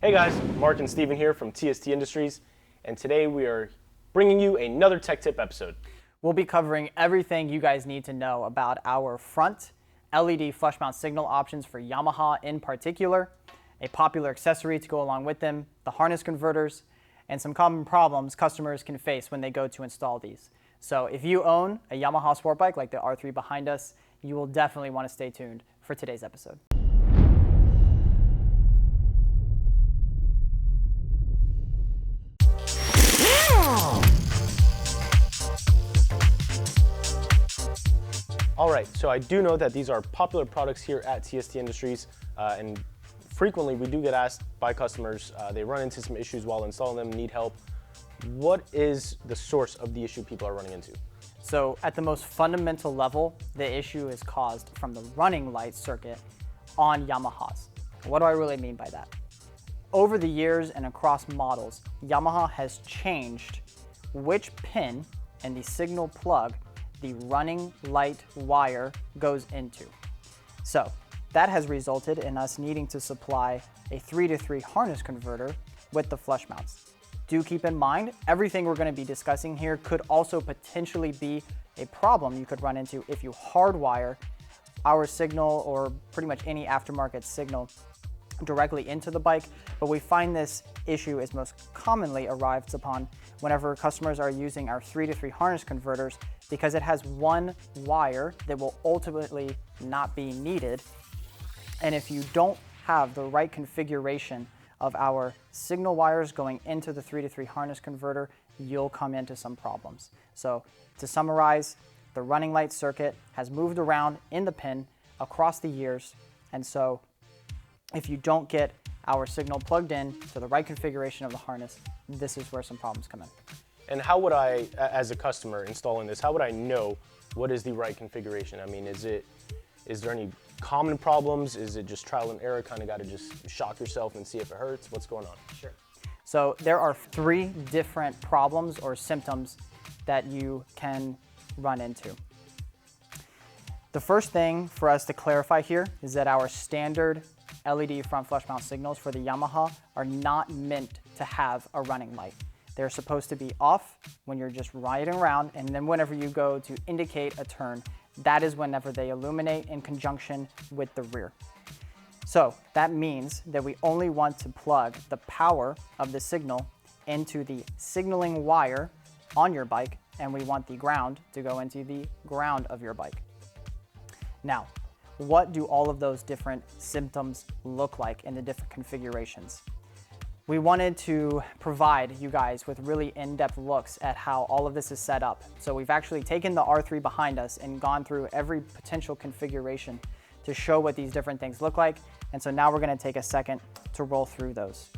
Hey guys, Mark and Steven here from TST Industries, and today we are bringing you another tech tip episode. We'll be covering everything you guys need to know about our front LED flush mount signal options for Yamaha in particular, a popular accessory to go along with them, the harness converters, and some common problems customers can face when they go to install these. So if you own a Yamaha sport bike like the R3 behind us, you will definitely want to stay tuned for today's episode. All right, so I do know that these are popular products here at TST Industries, and frequently we do get asked by customers, they run into some issues while installing them, need help. What is the source of the issue people are running into? So at the most fundamental level, the issue is caused from the running light circuit on Yamahas. What do I really mean by that? Over the years and across models, Yamaha has changed which pin and the signal plug the running light wire goes into. So that has resulted in us needing to supply a 3-to-3 harness converter with the flush mounts. Do keep in mind, everything we're going to be discussing here could also potentially be a problem you could run into if you hardwire our signal or pretty much any aftermarket signal directly into the bike, but we find this issue is most commonly arrives upon whenever customers are using our 3-to-3 harness converters, because it has one wire that will ultimately not be needed. And if you don't have the right configuration of our signal wires going into the 3-to-3 harness converter, you'll come into some problems. So to summarize, the running light circuit has moved around in the pin across the years, and so if you don't get our signal plugged in to the right configuration of the harness, this is where some problems come in. And how would I, as a customer installing this, how would I know what is the right configuration? I mean, is there any common problems? Is it just trial and error, kind of got to just shock yourself and see if it hurts? What's going on? Sure. So there are 3 different problems or symptoms that you can run into. The first thing for us to clarify here is that our standard LED front flush mount signals for the Yamaha are not meant to have a running light. They're supposed to be off when you're just riding around, and then whenever you go to indicate a turn, that is whenever they illuminate in conjunction with the rear. So that means that we only want to plug the power of the signal into the signaling wire on your bike, and we want the ground to go into the ground of your bike. Now, what do all of those different symptoms look like in the different configurations? We wanted to provide you guys with really in-depth looks at how all of this is set up. So we've actually taken the R3 behind us and gone through every potential configuration to show what these different things look like. And so now we're going to take a second to roll through those.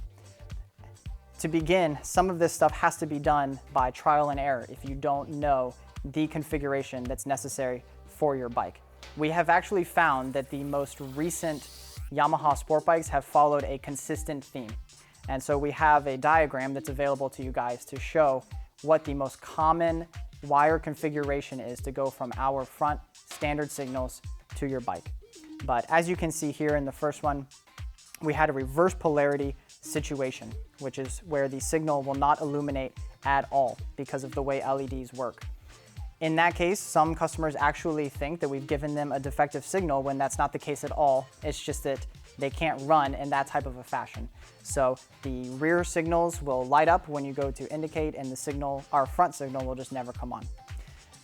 To begin, some of this stuff has to be done by trial and error if you don't know the configuration that's necessary for your bike. We have actually found that the most recent Yamaha sport bikes have followed a consistent theme. And so we have a diagram that's available to you guys to show what the most common wire configuration is to go from our front standard signals to your bike. But as you can see here in the first one, we had a reverse polarity situation, which is where the signal will not illuminate at all because of the way LEDs work. In that case, some customers actually think that we've given them a defective signal when that's not the case at all. It's just that they can't run in that type of a fashion. So the rear signals will light up when you go to indicate, and the signal, our front signal, will just never come on.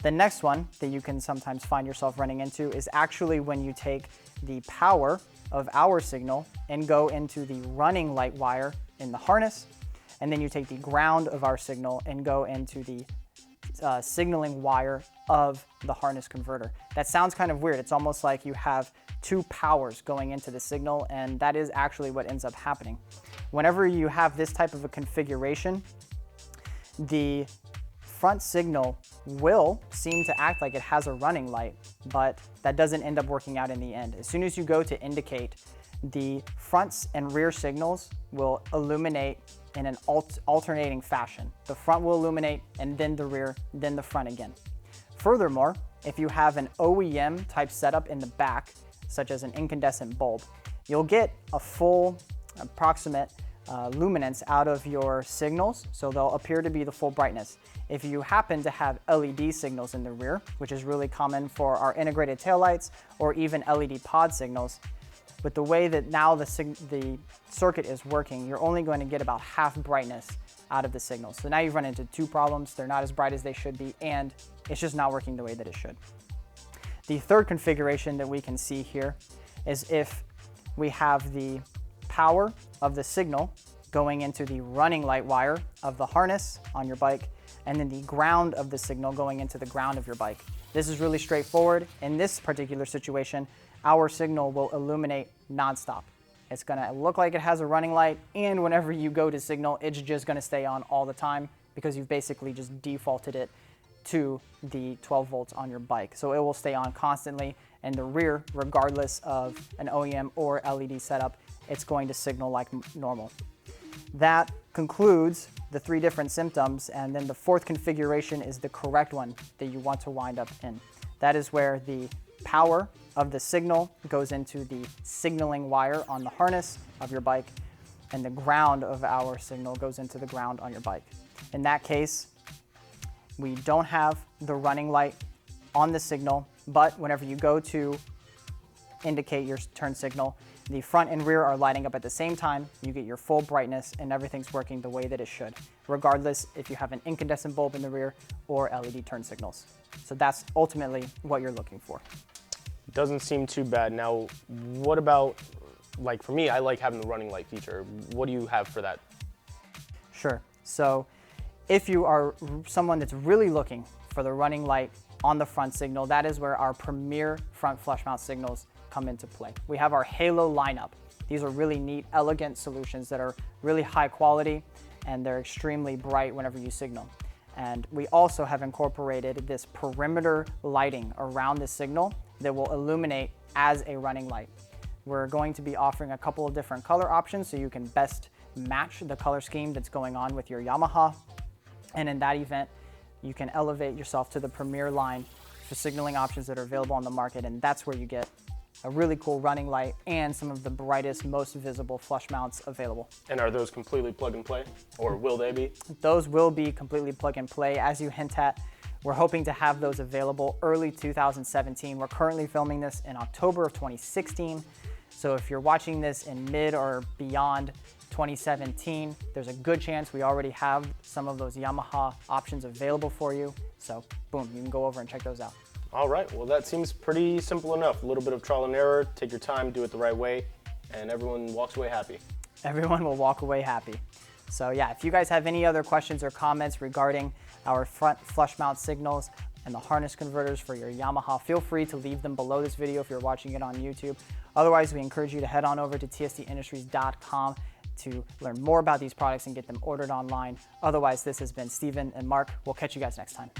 The next one that you can sometimes find yourself running into is actually when you take the power of our signal and go into the running light wire in the harness, and then you take the ground of our signal and go into the signaling wire of the harness converter. That sounds kind of weird. It's almost like you have 2 powers going into the signal, and that is actually what ends up happening. Whenever you have this type of a configuration, the front signal will seem to act like it has a running light, but that doesn't end up working out in the end. As soon as you go to indicate, the fronts and rear signals will illuminate in an alternating fashion. The front will illuminate, and then the rear, then the front again. Furthermore, if you have an OEM type setup in the back, such as an incandescent bulb, you'll get a full approximate luminance out of your signals, so they'll appear to be the full brightness. If you happen to have LED signals in the rear, which is really common for our integrated taillights or even LED pod signals, with the way that now the circuit is working, you're only going to get about half brightness out of the signals. So now you've run into two problems. They're not as bright as they should be, and it's just not working the way that it should. The third configuration that we can see here is if we have the power of the signal going into the running light wire of the harness on your bike, and then the ground of the signal going into the ground of your bike. This is really straightforward. In this particular situation, our signal will illuminate nonstop. It's gonna look like it has a running light, and whenever you go to signal, it's just gonna stay on all the time because you've basically just defaulted it to the 12 volts on your bike. So it will stay on constantly, and the rear, regardless of an OEM or LED setup, it's going to signal like normal. That concludes the three different symptoms, and then the fourth configuration is the correct one that you want to wind up in. That is where the power of the signal goes into the signaling wire on the harness of your bike, and the ground of our signal goes into the ground on your bike. In that case, we don't have the running light on the signal, but whenever you go to indicate your turn signal, the front and rear are lighting up at the same time. You get your full brightness and everything's working the way that it should, regardless if you have an incandescent bulb in the rear or LED turn signals. So that's ultimately what you're looking for. Doesn't seem too bad. Now, what about, like for me, I like having the running light feature. What do you have for that? Sure. So if you are someone that's really looking for the running light on the front signal, that is where our premier front flush mount signals come into play. We have our Halo lineup. These are really neat, elegant solutions that are really high quality, and they're extremely bright whenever you signal. And we also have incorporated this perimeter lighting around the signal that will illuminate as a running light. We're going to be offering a couple of different color options so you can best match the color scheme that's going on with your Yamaha. And in that event, you can elevate yourself to the premier line for signaling options that are available on the market, and that's where you get a really cool running light and some of the brightest, most visible flush mounts available. And are those completely plug and play, or will they be? Those will be completely plug and play, as you hint at. We're hoping to have those available early 2017. We're currently filming this in October of 2016. So if you're watching this in mid or beyond 2017, there's a good chance we already have some of those Yamaha options available for you. So boom, you can go over and check those out. All right, well that seems pretty simple enough. A little bit of trial and error, take your time, do it the right way, and everyone walks away happy. Everyone will walk away happy. So yeah, if you guys have any other questions or comments regarding our front flush mount signals and the harness converters for your Yamaha, feel free to leave them below this video if you're watching it on YouTube. Otherwise, we encourage you to head on over to tstindustries.com to learn more about these products and get them ordered online. Otherwise, this has been Steven and Mark. We'll catch you guys next time.